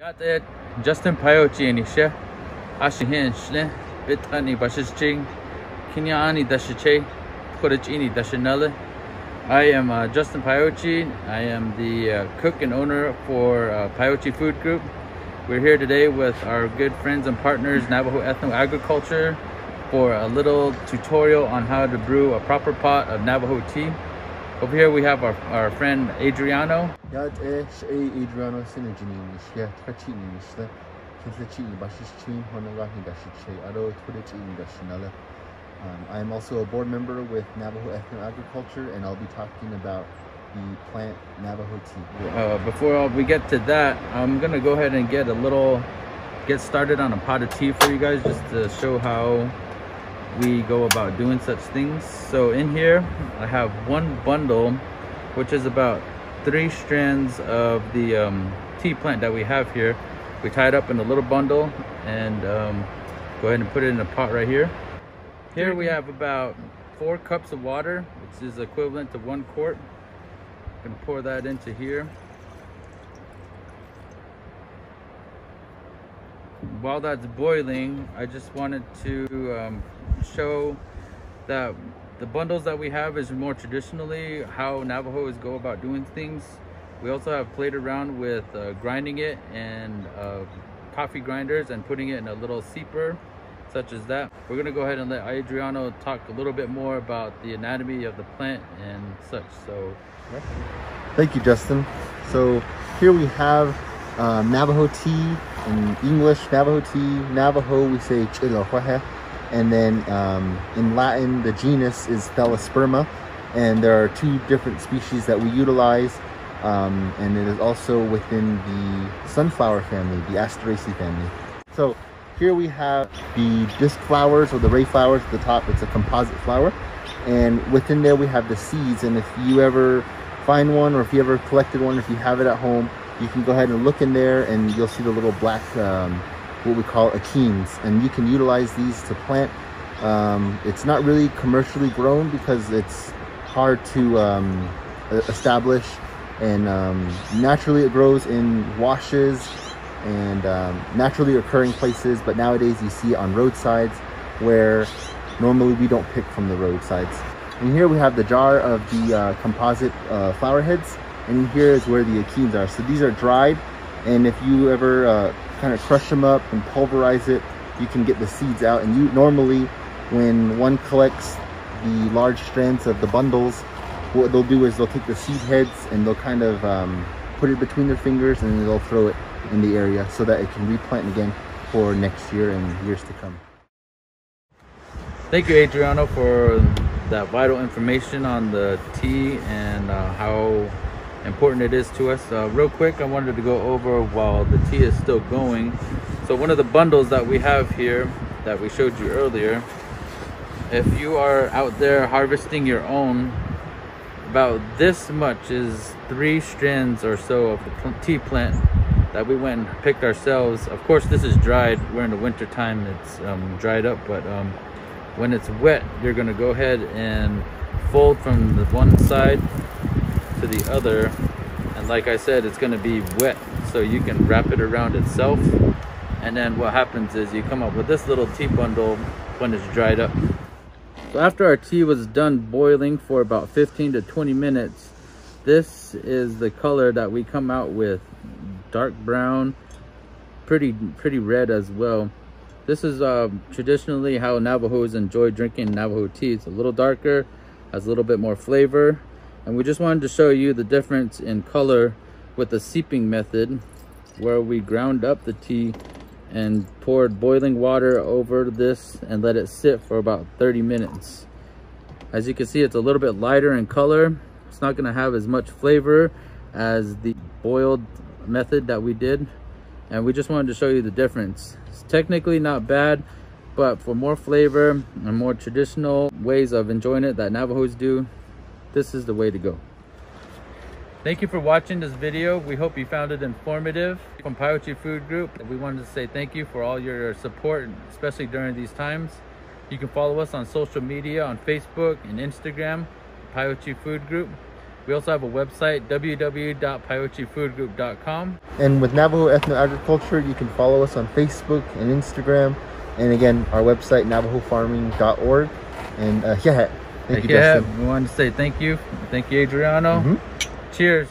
Yate Justin Pioche and Isha Ashihin Shle Bitani Bashishing Kinyani Dashiche Kodachini Dashinella. I am Justin Pioche. I am the cook and owner for Pioche Food Group. We're here today with our good friends and partners Navajo Ethno Agriculture for a little tutorial on how to brew a proper pot of Navajo tea. Over here we have our friend Adriano. I am also a board member with Navajo Ethno Agriculture, and I'll be talking about the plant Navajo tea. Before we get to that, I'm gonna go ahead and get started on a pot of tea for you guys, just to show how we go about doing such things. So in here I have one bundle, which is about 3 strands of the tea plant that we have here. We tie it up in a little bundle and go ahead and put it in a pot right here. Here we have about 4 cups of water, which is equivalent to 1 quart. I'm gonna pour that into here. While that's boiling, I just wanted to show that the bundles that we have is more traditionally how Navajos go about doing things. We also have played around with grinding it and coffee grinders and putting it in a little seeper such as that. We're gonna go ahead and let Adriano talk a little bit more about the anatomy of the plant and such. So thank you, Justin. So here we have Navajo tea. In English, Navajo tea, Navajo we say chilohuehe, and then in Latin the genus is Thalasperma, and there are 2 different species that we utilize, and it is also within the sunflower family, the Asteraceae family. So here we have the disc flowers, or the ray flowers at the top. It's a composite flower, and within there we have the seeds. And if you ever find one, or if you ever collected one, if you have it at home, you can go ahead and look in there and you'll see the little black, what we call achenes, and you can utilize these to plant. It's not really commercially grown because it's hard to establish, and naturally it grows in washes and naturally occurring places, but nowadays you see it on roadsides where normally we don't pick from the roadsides. And here we have the jar of the composite flower heads, and here is where the achenes are. So these are dried, and if you ever kind of crush them up and pulverize it, you can get the seeds out. And you normally, when one collects the large strands of the bundles, what they'll do is they'll take the seed heads and they'll kind of put it between their fingers, and then they'll throw it in the area so that it can replant again for next year and years to come. Thank you, Adriano, for that vital information on the tea and how important it is to us. Real quick, I wanted to go over while the tea is still going. So one of the bundles that we have here that we showed you earlier, if you are out there harvesting your own, about this much is 3 strands or so of the tea plant that we went and picked ourselves. Of course, this is dried. We're in the winter time, it's dried up, but when it's wet, you're gonna go ahead and fold from the one side to the other, and like I said, it's going to be wet, so you can wrap it around itself. And then what happens is you come up with this little tea bundle when it's dried up. So after our tea was done boiling for about 15 to 20 minutes, this is the color that we come out with. Dark brown, pretty red as well. This is traditionally how Navajos enjoy drinking Navajo tea. It's a little darker, has a little bit more flavor. And we just wanted to show you the difference in color with the seeping method, where we ground up the tea and poured boiling water over this and let it sit for about 30 minutes. As you can see, it's a little bit lighter in color. It's not going to have as much flavor as the boiled method that we did, and we just wanted to show you the difference. It's technically not bad, but for more flavor and more traditional ways of enjoying it that Navajos do, this is the way to go. Thank you for watching this video. We hope you found it informative. From Pioche Food Group, we wanted to say thank you for all your support, especially during these times. You can follow us on social media on Facebook and Instagram, Pioche Food Group. We also have a website, www.piochefoodgroup.com. And with Navajo Ethno Agriculture, you can follow us on Facebook and Instagram. And again, our website, navajofarming.org. And thank you, Justin. We wanted to say thank you. Thank you, Adriano. Cheers.